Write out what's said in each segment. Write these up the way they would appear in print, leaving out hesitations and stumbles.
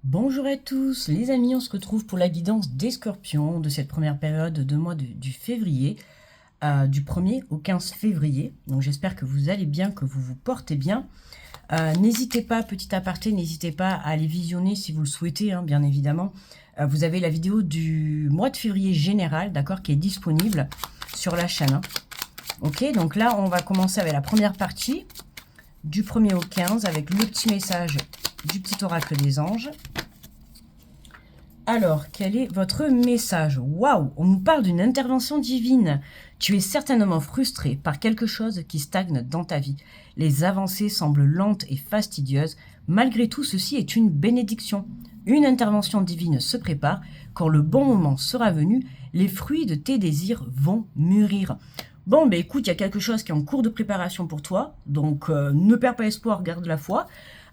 Bonjour à tous les amis, on se retrouve pour la guidance des scorpions de cette première période de mois du février, du 1er au 15 février. Donc j'espère que vous allez bien, que vous vous portez bien. N'hésitez pas, petit aparté, n'hésitez pas à aller visionner si vous le souhaitez, hein, bien évidemment. Vous avez la vidéo du mois de février général, d'accord, qui est disponible sur la chaîne. Hein. Ok, donc là on va commencer avec la première partie, du 1er au 15, avec le petit message du petit oracle des anges. Alors, quel est votre message? Waouh, on nous parle d'une intervention divine. Tu es certainement frustré par quelque chose qui stagne dans ta vie. Les avancées semblent lentes et fastidieuses. Malgré tout, ceci est une bénédiction. Une intervention divine se prépare. Quand le bon moment sera venu, les fruits de tes désirs vont mûrir. Bon, ben écoute, il y a quelque chose qui est en cours de préparation pour toi. Donc, ne perds pas espoir, garde la foi.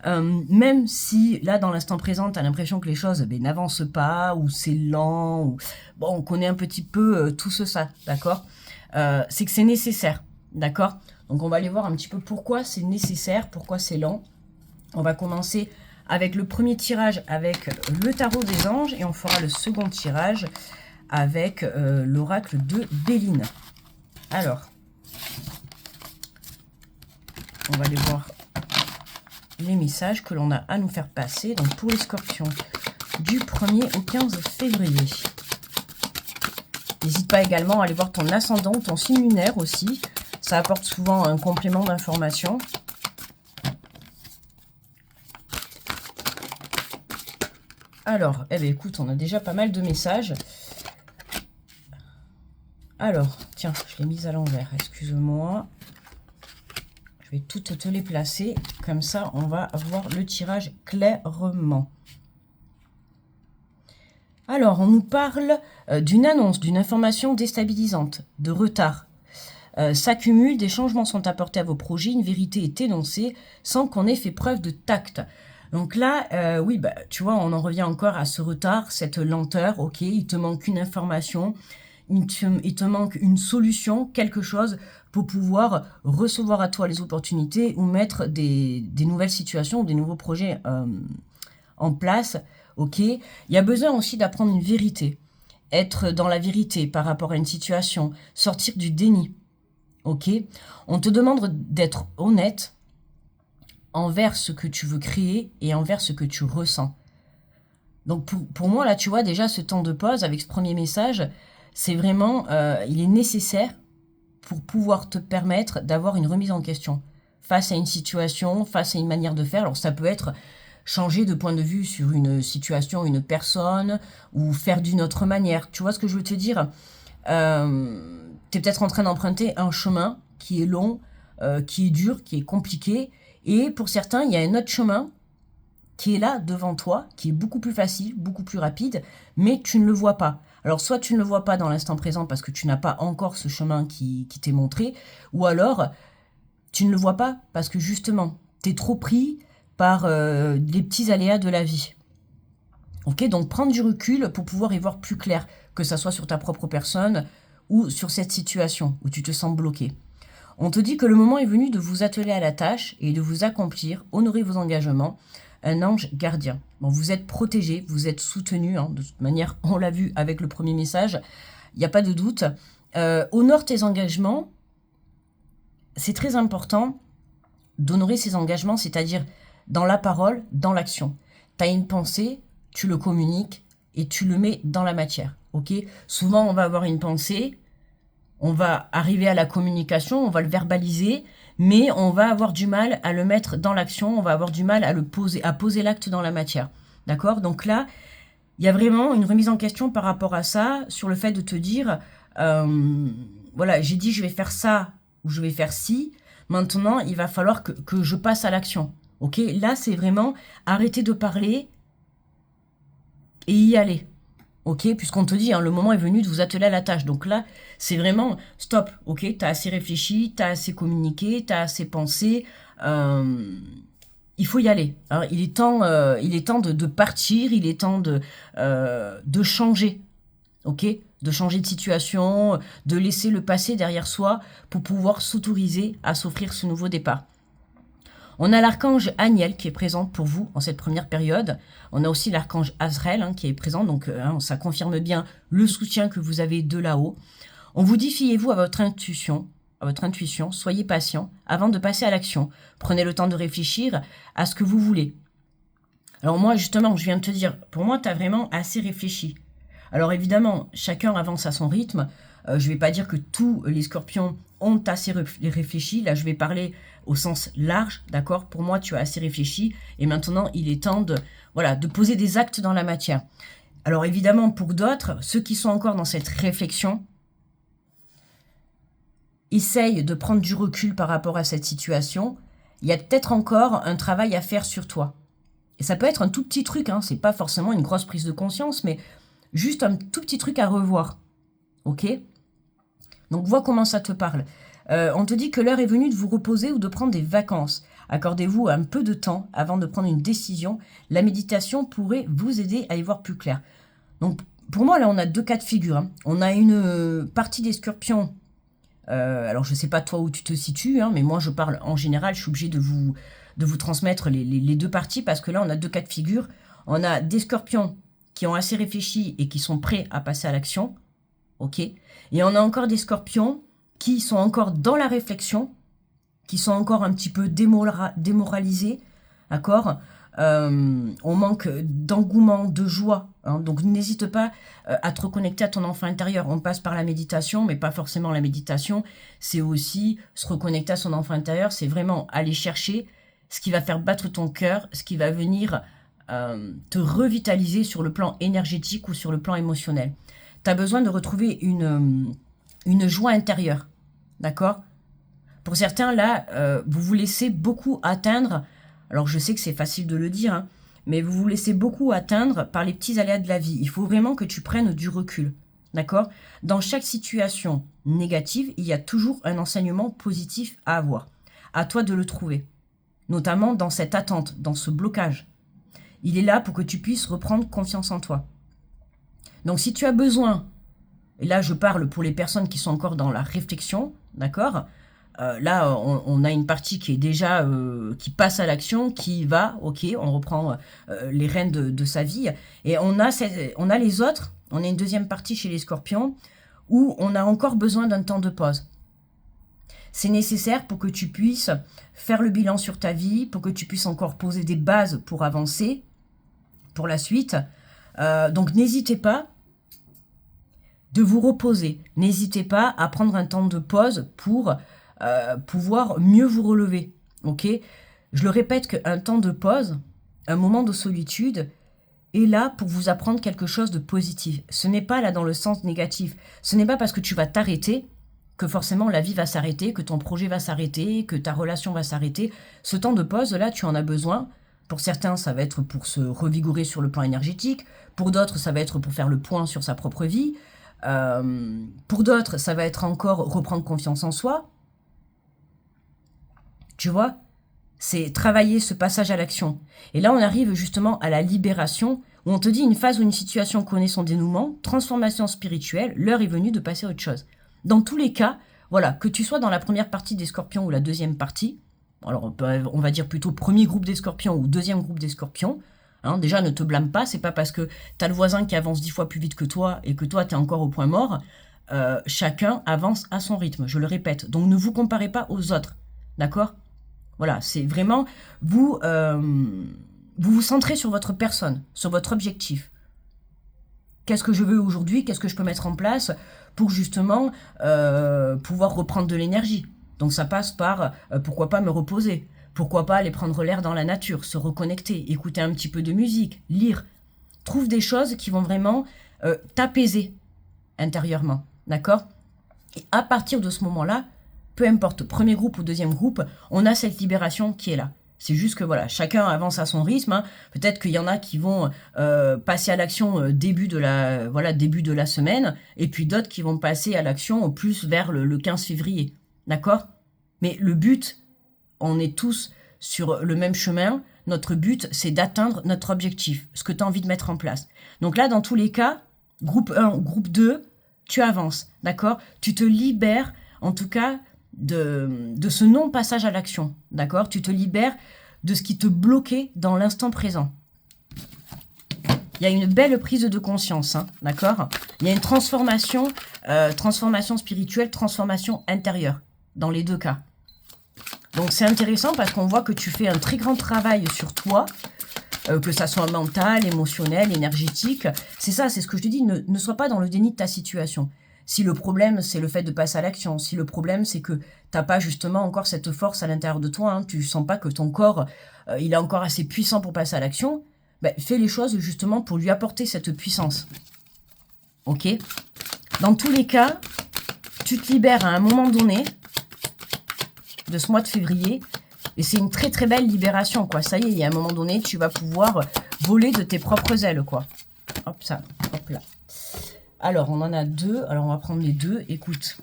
Même si là dans l'instant présent tu as l'impression que les choses n'avancent pas ou c'est lent ou bon, on connaît un petit peu tout ça, d'accord, c'est que c'est nécessaire, d'accord. Donc on va aller voir un petit peu pourquoi c'est nécessaire, pourquoi c'est lent. On va commencer avec le premier tirage avec le tarot des anges et on fera le second tirage avec l'oracle de Béline. Alors on va aller voir les messages que l'on a à nous faire passer. Donc pour les scorpions, du 1er au 15 février. N'hésite pas également à aller voir ton ascendant, ton signe lunaire aussi. Ça apporte souvent un complément d'information. Alors, eh bien, écoute, on a déjà pas mal de messages. Alors, tiens, je l'ai mise à l'envers, excuse-moi. Je vais toutes te les placer, comme ça on va voir le tirage clairement. Alors, on nous parle d'une annonce, d'une information déstabilisante, de retard. S'accumule, des changements sont apportés à vos projets, une vérité est énoncée sans qu'on ait fait preuve de tact. Donc là, oui, bah, tu vois, on en revient encore à ce retard, cette lenteur, ok, il te manque une information, il te manque une solution, quelque chose pour pouvoir recevoir à toi les opportunités ou mettre des nouvelles situations, des nouveaux projets en place. Ok, il y a besoin aussi d'apprendre une vérité, être dans la vérité par rapport à une situation, sortir du déni. Ok, on te demande d'être honnête envers ce que tu veux créer et envers ce que tu ressens. Donc pour moi, là, tu vois, déjà ce temps de pause avec ce premier message, c'est vraiment, il est nécessaire pour pouvoir te permettre d'avoir une remise en question face à une situation, face à une manière de faire. Alors ça peut être changer de point de vue sur une situation, une personne, ou faire d'une autre manière. Tu vois ce que je veux te dire? Tu es peut-être en train d'emprunter un chemin qui est long, qui est dur, qui est compliqué, et pour certains, il y a un autre chemin qui est là devant toi, qui est beaucoup plus facile, beaucoup plus rapide, mais tu ne le vois pas. Alors soit tu ne le vois pas dans l'instant présent parce que tu n'as pas encore ce chemin qui t'est montré, ou alors tu ne le vois pas parce que justement, tu es trop pris par les petits aléas de la vie. Ok, donc prendre du recul pour pouvoir y voir plus clair, que ça soit sur ta propre personne ou sur cette situation où tu te sens bloqué. On te dit que le moment est venu de vous atteler à la tâche et de vous accomplir, honorer vos engagements. Un ange gardien. Bon, vous êtes protégé, vous êtes soutenu, hein, de toute manière, on l'a vu avec le premier message, il n'y a pas de doute. Honore tes engagements, c'est très important d'honorer ses engagements, c'est-à-dire dans la parole, dans l'action. Tu as une pensée, tu le communiques et tu le mets dans la matière. Ok ? Souvent, on va avoir une pensée, on va arriver à la communication, on va le verbaliser, mais on va avoir du mal à le mettre dans l'action, on va avoir du mal à poser l'acte dans la matière. D'accord? Donc là, il y a vraiment une remise en question par rapport à ça, sur le fait de te dire, voilà, j'ai dit je vais faire ça ou je vais faire ci, maintenant il va falloir que je passe à l'action. Ok? Là, c'est vraiment arrêter de parler et y aller. Ok, puisqu'on te dit, hein, le moment est venu de vous atteler à la tâche. Donc là, c'est vraiment stop. Ok, t'as assez réfléchi, t'as assez communiqué, t'as assez pensé. Il faut y aller. Hein. Il est temps de partir. Il est temps de changer. Ok, de changer de situation, de laisser le passé derrière soi pour pouvoir s'autoriser à s'offrir ce nouveau départ. On a l'archange Aniel qui est présent pour vous en cette première période. On a aussi l'archange Azraël qui est présent, donc ça confirme bien le soutien que vous avez de là-haut. On vous dit, fiez-vous à votre intuition, soyez patient avant de passer à l'action. Prenez le temps de réfléchir à ce que vous voulez. Alors moi, justement, je viens de te dire, pour moi, tu as vraiment assez réfléchi. Alors évidemment, chacun avance à son rythme. Je ne vais pas dire que tous les scorpions ont assez réfléchi. Là, je vais parler au sens large, d'accord? Pour moi, tu as assez réfléchi. Et maintenant, il est temps de poser des actes dans la matière. Alors évidemment, pour d'autres, ceux qui sont encore dans cette réflexion, essaye de prendre du recul par rapport à cette situation. Il y a peut-être encore un travail à faire sur toi. Et ça peut être un tout petit truc, c'est pas forcément une grosse prise de conscience, mais juste un tout petit truc à revoir. Ok? Donc vois comment ça te parle. On te dit que l'heure est venue de vous reposer ou de prendre des vacances. Accordez-vous un peu de temps avant de prendre une décision. La méditation pourrait vous aider à y voir plus clair. Donc pour moi, là, on a deux cas de figure. On a une partie des scorpions. Alors je sais pas toi où tu te situes, mais moi je parle en général, je suis obligée de vous transmettre les deux parties parce que là on a deux cas de figure. On a des scorpions qui ont assez réfléchi et qui sont prêts à passer à l'action, ok. Et on a encore des scorpions qui sont encore dans la réflexion, qui sont encore un petit peu démoralisés, d'accord. On manque d'engouement, de joie, donc n'hésite pas à te reconnecter à ton enfant intérieur. On passe par la méditation, mais pas forcément la méditation, c'est aussi se reconnecter à son enfant intérieur, c'est vraiment aller chercher ce qui va faire battre ton cœur, ce qui va venir te revitaliser sur le plan énergétique ou sur le plan émotionnel. Tu as besoin de retrouver une joie intérieure, d'accord? Pour certains, là, vous vous laissez beaucoup atteindre. Alors, je sais que c'est facile de le dire, mais vous vous laissez beaucoup atteindre par les petits aléas de la vie. Il faut vraiment que tu prennes du recul, d'accord? Dans chaque situation négative, il y a toujours un enseignement positif à avoir. À toi de le trouver, notamment dans cette attente, dans ce blocage. Il est là pour que tu puisses reprendre confiance en toi. Donc, si tu as besoin, et là, je parle pour les personnes qui sont encore dans la réflexion, d'accord? Là, on a une partie qui est déjà qui passe à l'action, qui va, ok, on reprend les rênes de sa vie. Et on a les autres, on a une deuxième partie chez les scorpions, où on a encore besoin d'un temps de pause. C'est nécessaire pour que tu puisses faire le bilan sur ta vie, pour que tu puisses encore poser des bases pour avancer pour la suite. Donc n'hésitez pas de vous reposer. N'hésitez pas à prendre un temps de pause pour pouvoir mieux vous relever, ok? Je le répète qu'un temps de pause, un moment de solitude, est là pour vous apprendre quelque chose de positif. Ce n'est pas là dans le sens négatif. Ce n'est pas parce que tu vas t'arrêter que forcément la vie va s'arrêter, que ton projet va s'arrêter, que ta relation va s'arrêter. Ce temps de pause, là, tu en as besoin. Pour certains, ça va être pour se revigorer sur le plan énergétique. Pour d'autres, ça va être pour faire le point sur sa propre vie. Pour d'autres, ça va être encore reprendre confiance en soi. Tu vois, c'est travailler ce passage à l'action. Et là, on arrive justement à la libération, où on te dit une phase ou une situation connaît son dénouement, transformation spirituelle, l'heure est venue de passer à autre chose. Dans tous les cas, voilà, que tu sois dans la première partie des scorpions ou la deuxième partie, alors on va dire plutôt premier groupe des scorpions ou deuxième groupe des scorpions, déjà ne te blâme pas, c'est pas parce que t'as le voisin qui avance 10 fois plus vite que toi et que toi t'es encore au point mort, chacun avance à son rythme, je le répète. Donc ne vous comparez pas aux autres, d'accord ? Voilà, c'est vraiment, vous vous centrez sur votre personne, sur votre objectif. Qu'est-ce que je veux aujourd'hui? Qu'est-ce que je peux mettre en place pour justement pouvoir reprendre de l'énergie? Donc ça passe par, pourquoi pas me reposer? Pourquoi pas aller prendre l'air dans la nature, se reconnecter, écouter un petit peu de musique, lire? Trouve des choses qui vont vraiment t'apaiser intérieurement, d'accord? Et à partir de ce moment-là, peu importe, premier groupe ou deuxième groupe, on a cette libération qui est là. C'est juste que voilà, chacun avance à son rythme. Peut-être qu'il y en a qui vont passer à l'action début de la semaine, et puis d'autres qui vont passer à l'action plus vers le 15 février. D'accord? Mais le but, on est tous sur le même chemin. Notre but, c'est d'atteindre notre objectif, ce que tu as envie de mettre en place. Donc là, dans tous les cas, groupe 1 ou groupe 2, tu avances. D'accord? Tu te libères, en tout cas, de ce non-passage à l'action, d'accord? Tu te libères de ce qui te bloquait dans l'instant présent. Il y a une belle prise de conscience, hein, d'accord? Il y a une transformation, transformation spirituelle, transformation intérieure, dans les deux cas. Donc c'est intéressant parce qu'on voit que tu fais un très grand travail sur toi, que ça soit mental, émotionnel, énergétique. C'est ça, c'est ce que je te dis, ne sois pas dans le déni de ta situation. Si le problème, c'est le fait de passer à l'action, si le problème, c'est que t'as pas justement encore cette force à l'intérieur de toi, hein, tu sens pas que ton corps, il est encore assez puissant pour passer à l'action, ben, fais les choses justement pour lui apporter cette puissance. Ok? Dans tous les cas, tu te libères à un moment donné de ce mois de février, et c'est une très très belle libération, quoi. Ça y est, il y a un moment donné, tu vas pouvoir voler de tes propres ailes, quoi. Hop, ça, hop là. Alors, on en a deux. Alors, on va prendre les deux. Écoute,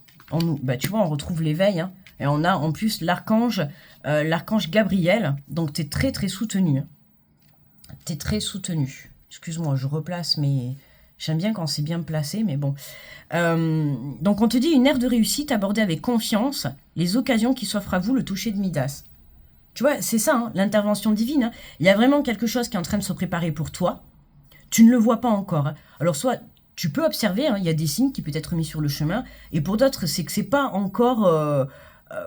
tu vois, on retrouve l'éveil. Hein, et on a en plus l'archange Gabriel. Donc, tu es très, très soutenu. Tu es très soutenu. Excuse-moi, je replace, mais j'aime bien quand c'est bien placé, mais bon. Donc, on te dit une ère de réussite abordée avec confiance, les occasions qui s'offrent à vous, le toucher de Midas. Tu vois, c'est ça, hein, l'intervention divine. Hein. Il y a vraiment quelque chose qui est en train de se préparer pour toi. Tu ne le vois pas encore. Hein. Alors, soit tu peux observer, hein, il y a des signes qui peuvent être mis sur le chemin, et pour d'autres, c'est que c'est pas encore...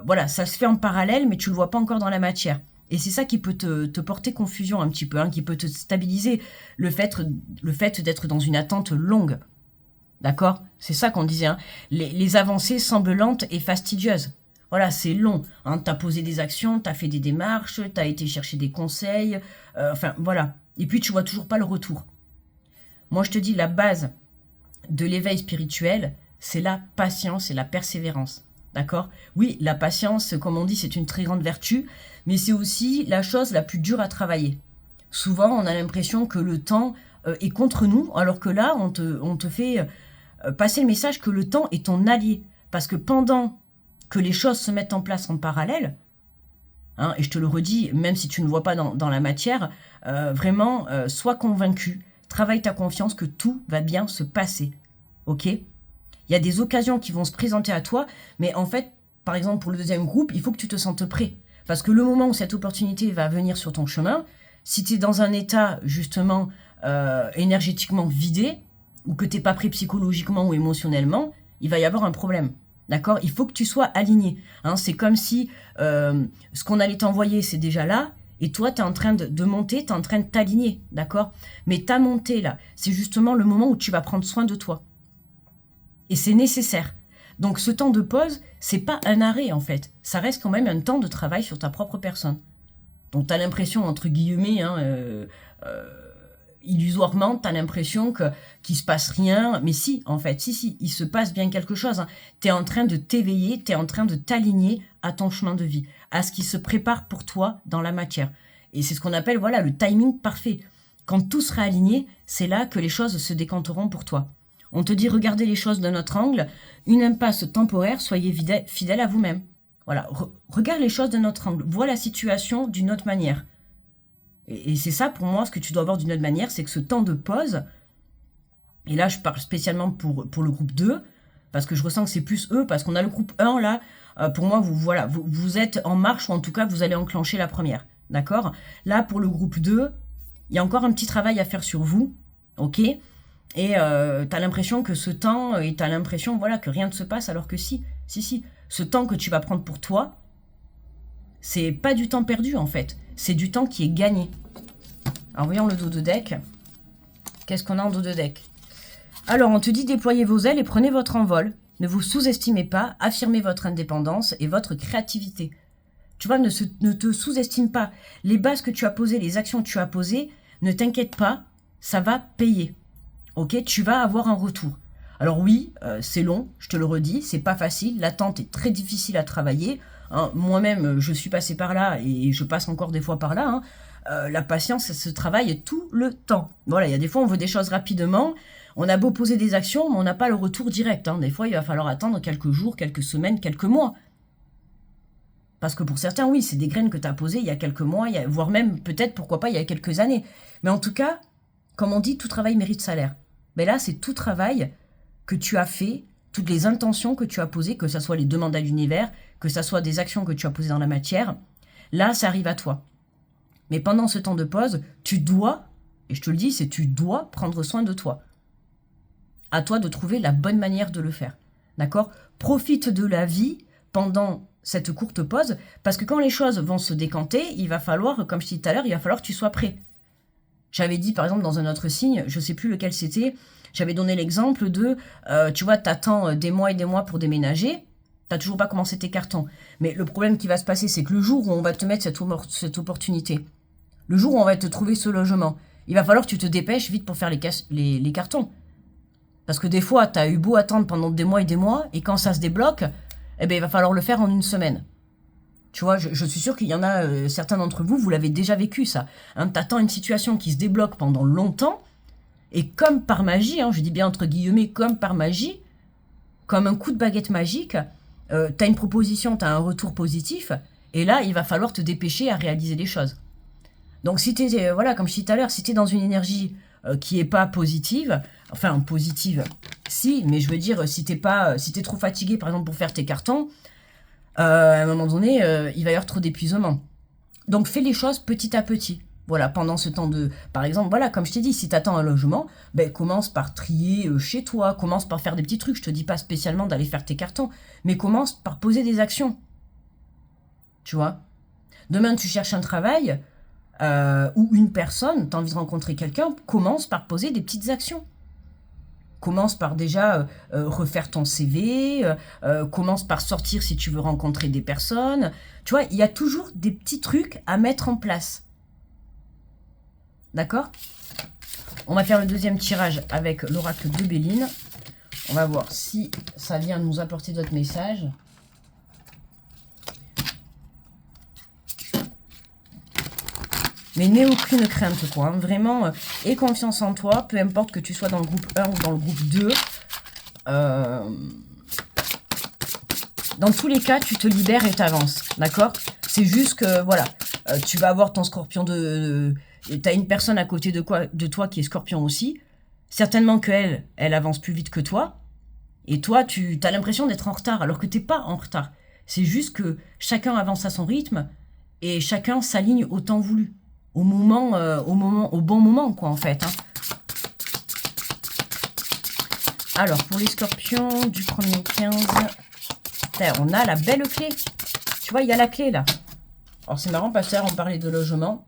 voilà, ça se fait en parallèle, mais tu le vois pas encore dans la matière. Et c'est ça qui peut te porter confusion un petit peu, hein, qui peut te stabiliser, le fait d'être dans une attente longue. D'accord? C'est ça qu'on disait. Hein. Les avancées semblent lentes et fastidieuses. Voilà, c'est long. Hein. Tu as posé des actions, tu as fait des démarches, tu as été chercher des conseils. Enfin, voilà. Et puis, tu vois toujours pas le retour. Moi, je te dis, la base de l'éveil spirituel, c'est la patience et la persévérance. D'accord? Oui, la patience, comme on dit, c'est une très grande vertu, mais c'est aussi la chose la plus dure à travailler. Souvent, on a l'impression que le temps est contre nous, alors que là, on te fait passer le message que le temps est ton allié. Parce que pendant que les choses se mettent en place en parallèle, hein, et je te le redis, même si tu ne vois pas dans la matière, vraiment, sois convaincu, travaille ta confiance que tout va bien se passer. Ok? Il y a des occasions qui vont se présenter à toi, mais en fait, par exemple, pour le deuxième groupe, il faut que tu te sentes prêt. Parce que le moment où cette opportunité va venir sur ton chemin, si tu es dans un état, justement, énergétiquement vidé, ou que tu n'es pas prêt psychologiquement ou émotionnellement, il va y avoir un problème. D'accord? Il faut que tu sois aligné. Hein, c'est comme si ce qu'on allait t'envoyer, c'est déjà là, et toi, tu es en train de monter, tu es en train de t'aligner, d'accord? Mais ta montée, là, c'est justement le moment où tu vas prendre soin de toi. Et c'est nécessaire. Donc, ce temps de pause, c'est pas un arrêt, en fait. Ça reste quand même un temps de travail sur ta propre personne. Donc, tu as l'impression, entre guillemets, hein, illusoirement, tu as l'impression qu'il se passe rien. Mais si, en fait, si, il se passe bien quelque chose. Hein. Tu es en train de t'éveiller, tu es en train de t'aligner à ton chemin de vie, à ce qui se prépare pour toi dans la matière. Et c'est ce qu'on appelle, voilà, le timing parfait. Quand tout sera aligné, c'est là que les choses se décanteront pour toi. On te dit, regardez les choses d'un autre angle, une impasse temporaire, soyez fidèle à vous-même. Voilà, regarde les choses d'un autre angle, vois la situation d'une autre manière. Et c'est ça, pour moi, ce que tu dois avoir d'une autre manière, c'est que ce temps de pause, et là, je parle spécialement pour le groupe 2, parce que je ressens que c'est plus eux, parce qu'on a le groupe 1, là, pour moi, vous êtes en marche, ou en tout cas, vous allez enclencher la première, d'accord? Là, pour le groupe 2, il y a encore un petit travail à faire sur vous, ok? Et tu as l'impression que ce temps, et tu as l'impression, voilà, que rien ne se passe, alors que si, ce temps que tu vas prendre pour toi, c'est pas du temps perdu, en fait. C'est du temps qui est gagné. Alors, voyons le dos de deck. Qu'est-ce qu'on a en dos de deck? Alors, on te dit déployez vos ailes et prenez votre envol. Ne vous sous-estimez pas, affirmez votre indépendance et votre créativité. Tu vois, ne te sous-estime pas. Les bases que tu as posées, les actions que tu as posées, ne t'inquiète pas, ça va payer. Ok, tu vas avoir un retour. Alors oui, c'est long, je te le redis, c'est pas facile, l'attente est très difficile à travailler. Hein. Moi-même, je suis passée par là et je passe encore des fois par là. Hein. La patience, ça se travaille tout le temps. Voilà, il y a des fois, on veut des choses rapidement. On a beau poser des actions, mais on n'a pas le retour direct. Hein. Des fois, il va falloir attendre quelques jours, quelques semaines, quelques mois. Parce que pour certains, oui, c'est des graines que tu as posées il y a quelques mois, voire même, peut-être, pourquoi pas, il y a quelques années. Mais en tout cas, comme on dit, tout travail mérite salaire. Mais là, c'est tout travail que tu as fait toutes les intentions que tu as posées, que ce soit les demandes à l'univers, que ce soit des actions que tu as posées dans la matière, là, ça arrive à toi. Mais pendant ce temps de pause, tu dois, et je te le dis, c'est tu dois prendre soin de toi. À toi de trouver la bonne manière de le faire. D'accord ? Profite de la vie pendant cette courte pause, parce que quand les choses vont se décanter, il va falloir, comme je disais tout à l'heure, il va falloir que tu sois prêt. J'avais dit, par exemple, dans un autre signe, je ne sais plus lequel c'était, j'avais donné l'exemple de, tu vois, t'attends des mois et des mois pour déménager, t'as toujours pas commencé tes cartons. Mais le problème qui va se passer, c'est que le jour où on va te mettre cette opportunité, le jour où on va te trouver ce logement, il va falloir que tu te dépêches vite pour faire les cartons. Parce que des fois, tu as eu beau attendre pendant des mois, et quand ça se débloque, eh ben, il va falloir le faire en une semaine. Tu vois, je suis sûre qu'il y en a certains d'entre vous, vous l'avez déjà vécu ça. Hein, tu attends une situation qui se débloque pendant longtemps, et comme par magie, je dis bien entre guillemets, comme par magie, comme un coup de baguette magique, tu as une proposition, tu as un retour positif, et là, il va falloir te dépêcher à réaliser les choses. Donc si tu es, voilà, comme je disais tout à l'heure, si tu es dans une énergie qui est pas positive, enfin positive, si, mais je veux dire, si t'es trop fatigué, par exemple, pour faire tes cartons, à un moment donné, il va y avoir trop d'épuisement. Donc fais les choses petit à petit. Voilà, pendant ce temps de... Par exemple, voilà, comme je t'ai dit, si tu attends un logement, ben, commence par trier chez toi, commence par faire des petits trucs. Je te dis pas spécialement d'aller faire tes cartons, mais commence par poser des actions. Tu vois ? Demain, tu cherches un travail, ou une personne, tu as envie de rencontrer quelqu'un, commence par poser des petites actions. Commence par déjà refaire ton CV, commence par sortir si tu veux rencontrer des personnes. Tu vois, il y a toujours des petits trucs à mettre en place. D'accord ? On va faire le deuxième tirage avec l'oracle de Béline. On va voir si ça vient nous apporter d'autres messages. Mais n'aie aucune crainte, quoi. Hein. Vraiment, aie confiance en toi, peu importe que tu sois dans le groupe 1 ou dans le groupe 2. Dans tous les cas, tu te libères et t'avances, d'accord ? C'est juste que, voilà, tu vas avoir ton scorpion t'as une personne à côté de toi qui est scorpion aussi. Certainement qu'elle avance plus vite que toi. Et toi, tu as l'impression d'être en retard, alors que t'es pas en retard. C'est juste que chacun avance à son rythme et chacun s'aligne au temps voulu. Au bon moment, quoi, en fait. Hein. Alors, pour les scorpions du 1er 15, on a la belle clé. Tu vois, il y a la clé, là. Alors, c'est marrant, parce que là, on parlait de logement.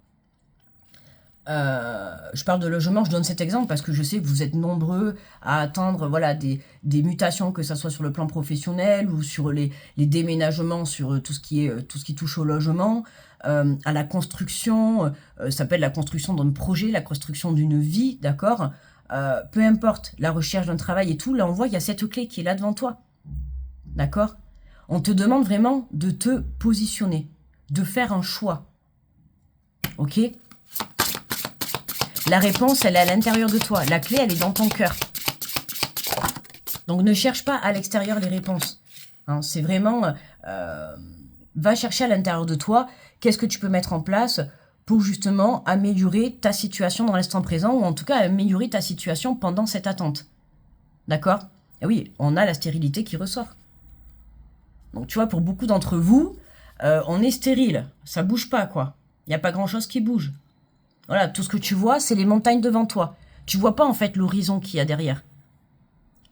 Je parle de logement, je donne cet exemple parce que je sais que vous êtes nombreux à attendre voilà, des mutations, que ce soit sur le plan professionnel ou sur les déménagements, sur tout ce qui touche au logement, à la construction, ça peut être la construction d'un projet, la construction d'une vie, d'accord, peu importe, la recherche d'un travail et tout, là on voit il y a cette clé qui est là devant toi, d'accord. On te demande vraiment de te positionner, de faire un choix, ok. La réponse, elle est à l'intérieur de toi. La clé, elle est dans ton cœur. Donc, ne cherche pas à l'extérieur les réponses. Hein, c'est vraiment... va chercher à l'intérieur de toi qu'est-ce que tu peux mettre en place pour justement améliorer ta situation dans l'instant présent ou en tout cas améliorer ta situation pendant cette attente. D'accord ? Et oui, on a la stérilité qui ressort. Donc, tu vois, pour beaucoup d'entre vous, on est stérile. Ça bouge pas, quoi. Il n'y a pas grand-chose qui bouge. Voilà, tout ce que tu vois, c'est les montagnes devant toi. Tu vois pas en fait l'horizon qu'il y a derrière.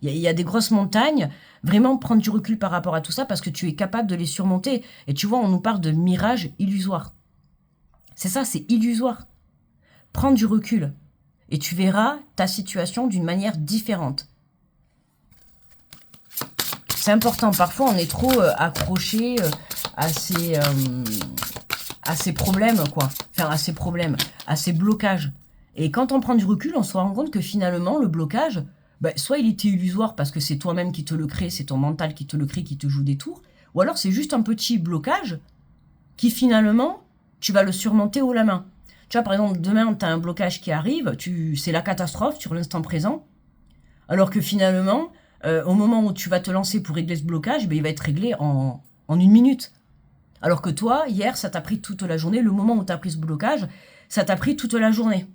Il y a des grosses montagnes. Vraiment prendre du recul par rapport à tout ça parce que tu es capable de les surmonter. Et tu vois, on nous parle de mirages illusoires. C'est ça, c'est illusoire. Prends du recul et tu verras ta situation d'une manière différente. C'est important. Parfois, on est trop accroché à ces problèmes, quoi. Enfin, à ces problèmes, à ces blocages. Et quand on prend du recul, on se rend compte que finalement, le blocage, soit il était illusoire parce que c'est toi-même qui te le crée, c'est ton mental qui te le crée, qui te joue des tours, ou alors c'est juste un petit blocage qui finalement, tu vas le surmonter haut la main. Tu vois, par exemple, demain, tu as un blocage qui arrive, c'est la catastrophe sur l'instant présent, alors que finalement, au moment où tu vas te lancer pour régler ce blocage, il va être réglé en 1 minute. Alors que toi, hier, ça t'a pris toute la journée. Le moment où tu as pris ce blocage, ça t'a pris toute la journée.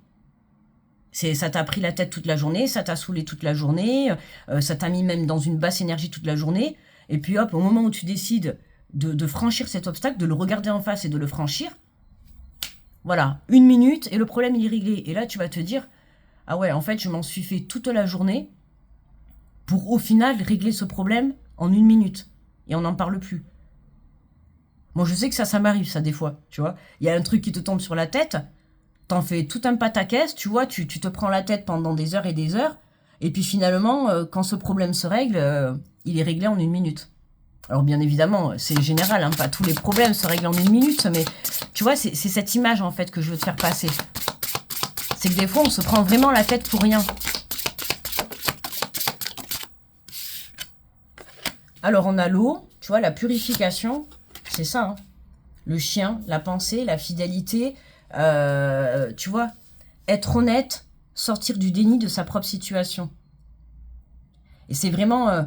Ça t'a pris la tête toute la journée, ça t'a saoulé toute la journée, ça t'a mis même dans une basse énergie toute la journée. Et puis hop, au moment où tu décides de franchir cet obstacle, de le regarder en face et de le franchir, voilà, 1 minute et le problème il est réglé. Et là tu vas te dire, ah ouais, en fait je m'en suis fait toute la journée pour au final régler ce problème en 1 minute. Et on n'en parle plus. Moi je sais que ça m'arrive ça des fois, tu vois. Il y a un truc qui te tombe sur la tête, t'en fais tout un pataquès, tu vois, tu te prends la tête pendant des heures et des heures, et puis finalement, quand ce problème se règle, il est réglé en 1 minute. Alors bien évidemment, c'est général, hein, pas tous les problèmes se règlent en 1 minute, mais tu vois, c'est cette image en fait que je veux te faire passer. C'est que des fois, on se prend vraiment la tête pour rien. Alors on a l'eau, tu vois, la purification, c'est ça, hein. Le chien, la pensée, la fidélité, tu vois, être honnête, sortir du déni de sa propre situation. Et c'est vraiment,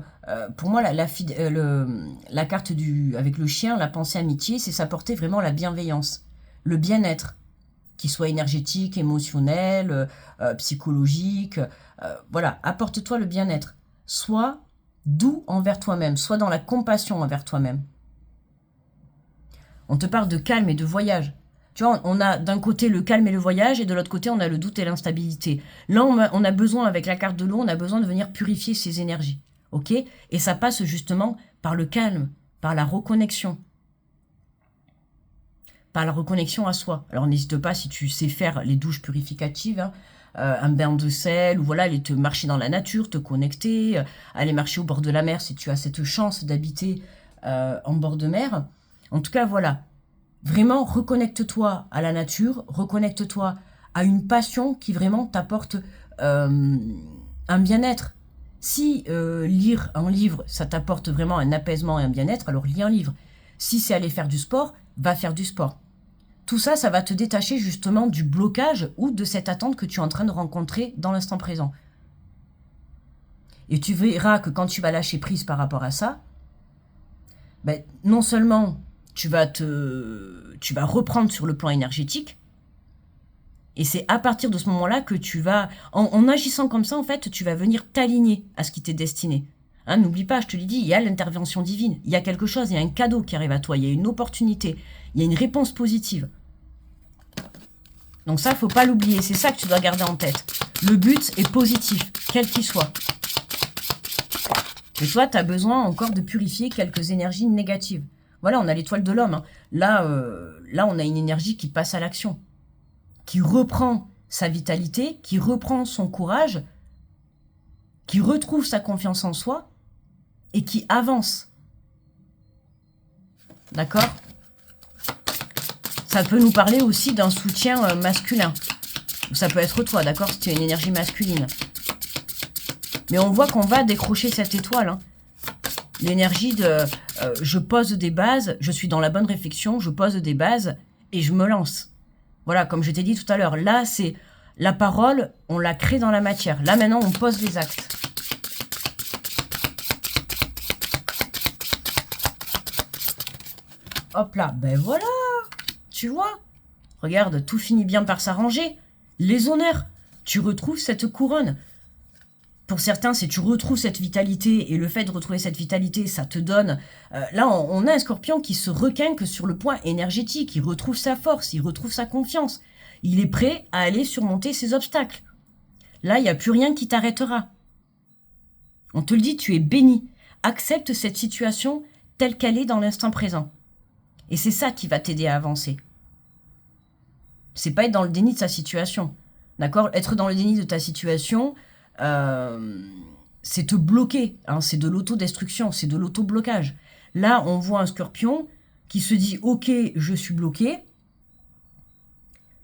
pour moi, la carte avec le chien, la pensée amitié, c'est s'apporter vraiment la bienveillance, le bien-être, qu'il soit énergétique, émotionnel, psychologique. Voilà, apporte-toi le bien-être. Sois doux envers toi-même, sois dans la compassion envers toi-même. On te parle de calme et de voyage. Tu vois, on a d'un côté le calme et le voyage, et de l'autre côté, on a le doute et l'instabilité. Là, on a besoin, avec la carte de l'eau, on a besoin de venir purifier ces énergies. Ok? Et ça passe justement par le calme, par la reconnexion. Par la reconnexion à soi. Alors, n'hésite pas, si tu sais faire les douches purificatives, hein, un bain de sel, ou voilà, aller te marcher dans la nature, te connecter, aller marcher au bord de la mer si tu as cette chance d'habiter en bord de mer. En tout cas, voilà. Vraiment, reconnecte-toi à la nature, reconnecte-toi à une passion qui vraiment t'apporte un bien-être. Si lire un livre, ça t'apporte vraiment un apaisement et un bien-être, alors lis un livre. Si c'est aller faire du sport, va faire du sport. Tout ça, ça va te détacher justement du blocage ou de cette attente que tu es en train de rencontrer dans l'instant présent. Et tu verras que quand tu vas lâcher prise par rapport à ça, ben, non seulement tu vas reprendre sur le plan énergétique, et c'est à partir de ce moment-là que tu vas, en agissant comme ça, en fait, tu vas venir t'aligner à ce qui t'est destiné. Hein, n'oublie pas, je te l'ai dit, il y a l'intervention divine, il y a quelque chose, il y a un cadeau qui arrive à toi, il y a une opportunité, il y a une réponse positive. Donc ça, faut pas l'oublier, c'est ça que tu dois garder en tête. Le but est positif, quel qu'il soit. Et toi, tu as besoin encore de purifier quelques énergies négatives. Voilà, on a l'étoile de l'homme, hein. Là, on a une énergie qui passe à l'action, qui reprend sa vitalité, qui reprend son courage, qui retrouve sa confiance en soi et qui avance. D'accord? Ça peut nous parler aussi d'un soutien masculin. Ça peut être toi, d'accord? Si tu as une énergie masculine. Mais on voit qu'on va décrocher cette étoile, hein. L'énergie de je pose des bases, je suis dans la bonne réflexion, je pose des bases et je me lance. Voilà, comme je t'ai dit tout à l'heure, là, c'est la parole, on la crée dans la matière. Là, maintenant, on pose les actes. Hop là, ben voilà, tu vois. Regarde, tout finit bien par s'arranger. Les honneurs, tu retrouves cette couronne. Pour certains, c'est tu retrouves cette vitalité, et le fait de retrouver cette vitalité, ça te donne... là, on a un scorpion qui se requinque sur le point énergétique, il retrouve sa force, il retrouve sa confiance. Il est prêt à aller surmonter ses obstacles. Là, il n'y a plus rien qui t'arrêtera. On te le dit, tu es béni. Accepte cette situation telle qu'elle est dans l'instant présent. Et c'est ça qui va t'aider à avancer. C'est pas être dans le déni de sa situation. D'accord? Être dans le déni de ta situation... c'est te bloquer, hein, c'est de l'autodestruction, c'est de l'autoblocage. Là, on voit un scorpion qui se dit « Ok, je suis bloqué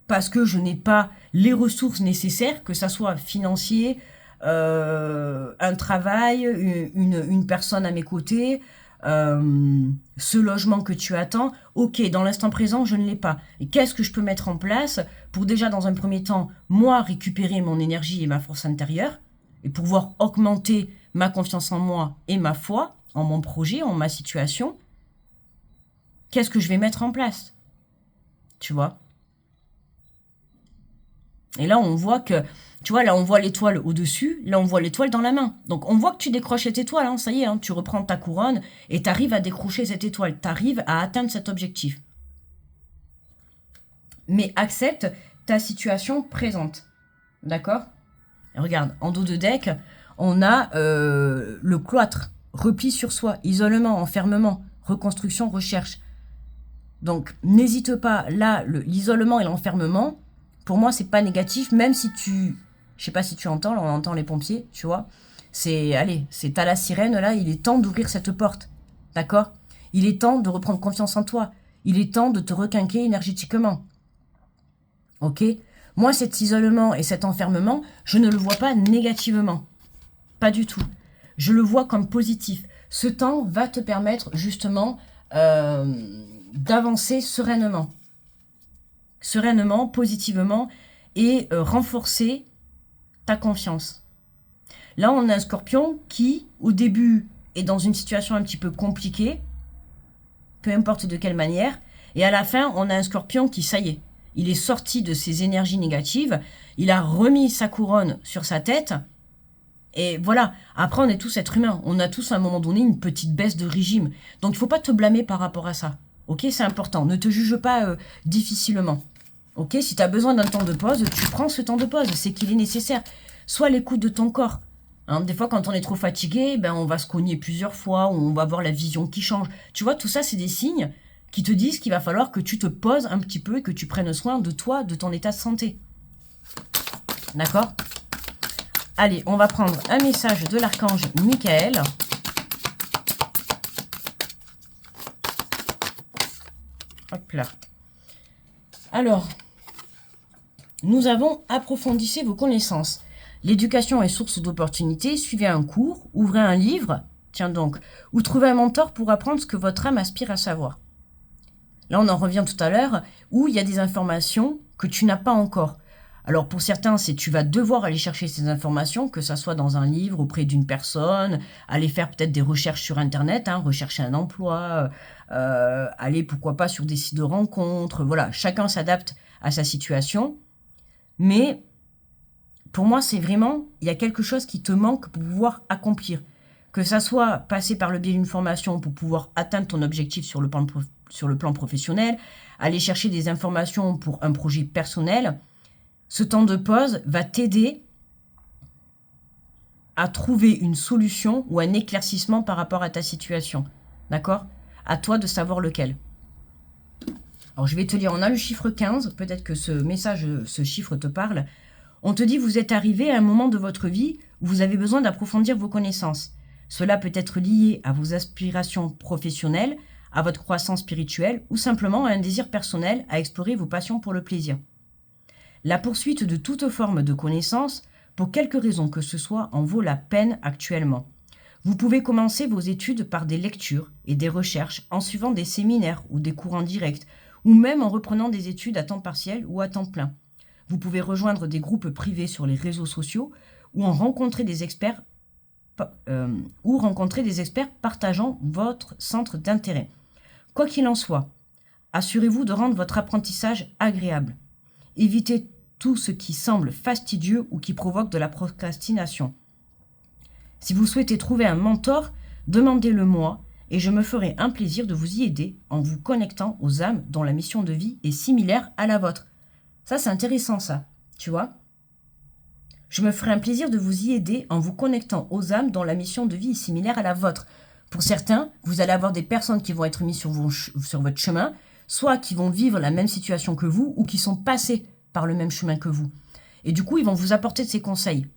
parce que je n'ai pas les ressources nécessaires, que ça soit financier, un travail, une personne à mes côtés, ce logement que tu attends. Ok, dans l'instant présent, je ne l'ai pas. Et qu'est-ce que je peux mettre en place pour déjà, dans un premier temps, moi, récupérer mon énergie et ma force intérieure et pouvoir augmenter ma confiance en moi et ma foi en mon projet, en ma situation. Qu'est-ce que je vais mettre en place? Tu vois? Et là, on voit que, tu vois, là, on voit l'étoile au-dessus, là, on voit l'étoile dans la main. Donc, on voit que tu décroches cette étoile, hein, ça y est, hein, tu reprends ta couronne et tu arrives à décrocher cette étoile. Tu arrives à atteindre cet objectif. Mais accepte ta situation présente. D'accord? Regarde, en dos de deck, on a le cloître, repli sur soi, isolement, enfermement, reconstruction, recherche. Donc, n'hésite pas, là, l'isolement et l'enfermement, pour moi, c'est pas négatif, même si je sais pas si tu entends, là, on entend les pompiers, tu vois. Allez, c'est à la sirène, là, il est temps d'ouvrir cette porte, d'accord? Il est temps de reprendre confiance en toi. Il est temps de te requinquer énergétiquement. Ok? Moi, cet isolement et cet enfermement, je ne le vois pas négativement. Pas du tout. Je le vois comme positif. Ce temps va te permettre justement d'avancer sereinement. Sereinement, positivement et renforcer ta confiance. Là, on a un scorpion qui, au début, est dans une situation un petit peu compliquée, peu importe de quelle manière, et à la fin, on a un scorpion qui, ça y est, il est sorti de ses énergies négatives, il a remis sa couronne sur sa tête, et voilà. Après, on est tous êtres humains, on a tous à un moment donné une petite baisse de régime, donc il ne faut pas te blâmer par rapport à ça. Ok, c'est important, ne te juge pas difficilement. Ok, si tu as besoin d'un temps de pause, tu prends ce temps de pause, c'est qu'il est nécessaire. Sois à l'écoute de ton corps. Hein, des fois, quand on est trop fatigué, ben, on va se cogner plusieurs fois, ou on va avoir la vision qui change. Tu vois, tout ça, c'est des signes qui te disent qu'il va falloir que tu te poses un petit peu et que tu prennes soin de toi, de ton état de santé. D'accord? Allez, on va prendre un message de l'archange Michael. Hop là. Alors, nous avons approfondissé vos connaissances. L'éducation est source d'opportunités. Suivez un cours, ouvrez un livre, tiens donc, ou trouvez un mentor pour apprendre ce que votre âme aspire à savoir. Là, on en revient tout à l'heure, où il y a des informations que tu n'as pas encore. Alors pour certains, c'est tu vas devoir aller chercher ces informations, que ça soit dans un livre, auprès d'une personne, aller faire peut-être des recherches sur Internet, hein, rechercher un emploi, aller pourquoi pas sur des sites de rencontres, voilà, chacun s'adapte à sa situation. Mais pour moi, c'est vraiment, il y a quelque chose qui te manque pour pouvoir accomplir. Que ça soit passer par le biais d'une formation pour pouvoir atteindre ton objectif sur le plan professionnel, aller chercher des informations pour un projet personnel. Ce temps de pause va t'aider à trouver une solution ou un éclaircissement par rapport à ta situation. D'accord? À toi de savoir lequel. Alors je vais te lire, on a le chiffre 15, peut-être que ce message, ce chiffre te parle. On te dit, vous êtes arrivé à un moment de votre vie où vous avez besoin d'approfondir vos connaissances. Cela peut être lié à vos aspirations professionnelles, à votre croissance spirituelle ou simplement à un désir personnel à explorer vos passions pour le plaisir. La poursuite de toute forme de connaissance, pour quelque raison que ce soit, en vaut la peine actuellement. Vous pouvez commencer vos études par des lectures et des recherches en suivant des séminaires ou des cours en direct, ou même en reprenant des études à temps partiel ou à temps plein. Vous pouvez rejoindre des groupes privés sur les réseaux sociaux ou rencontrer des experts partageant votre centre d'intérêt. Quoi qu'il en soit, assurez-vous de rendre votre apprentissage agréable. Évitez tout ce qui semble fastidieux ou qui provoque de la procrastination. Si vous souhaitez trouver un mentor, demandez-le-moi et je me ferai un plaisir de vous y aider en vous connectant aux âmes dont la mission de vie est similaire à la vôtre. Ça, c'est intéressant, ça, tu vois. Je me ferai un plaisir de vous y aider en vous connectant aux âmes dont la mission de vie est similaire à la vôtre. Pour certains, vous allez avoir des personnes qui vont être mises sur votre chemin, soit qui vont vivre la même situation que vous, ou qui sont passés par le même chemin que vous. Et du coup, ils vont vous apporter de ces conseils.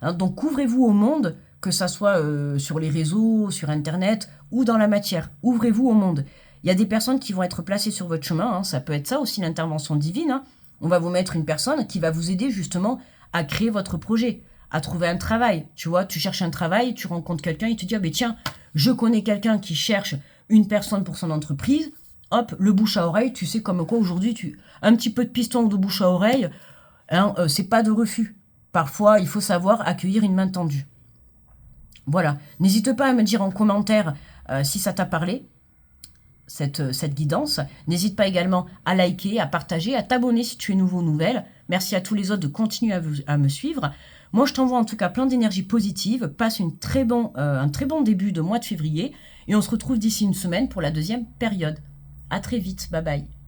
Hein, donc, ouvrez-vous au monde, que ça soit sur les réseaux, sur Internet, ou dans la matière. Ouvrez-vous au monde. Il y a des personnes qui vont être placées sur votre chemin, hein, ça peut être ça aussi, l'intervention divine. Hein. On va vous mettre une personne qui va vous aider justement à créer votre projet, à trouver un travail. Tu vois, tu cherches un travail, tu rencontres quelqu'un, il te dit, ah ben tiens, je connais quelqu'un qui cherche une personne pour son entreprise. Hop, le bouche à oreille, tu sais comme quoi aujourd'hui, un petit peu de piston ou de bouche à oreille, hein, c'est pas de refus. Parfois, il faut savoir accueillir une main tendue. Voilà. N'hésite pas à me dire en commentaire si ça t'a parlé, cette guidance. N'hésite pas également à liker, à partager, à t'abonner si tu es nouveau ou nouvelle, Merci à tous les autres de continuer à me suivre. Moi, je t'envoie en tout cas plein d'énergie positive. Passe un très bon début de mois de février. Et on se retrouve d'ici une semaine pour la deuxième période. À très vite. Bye bye.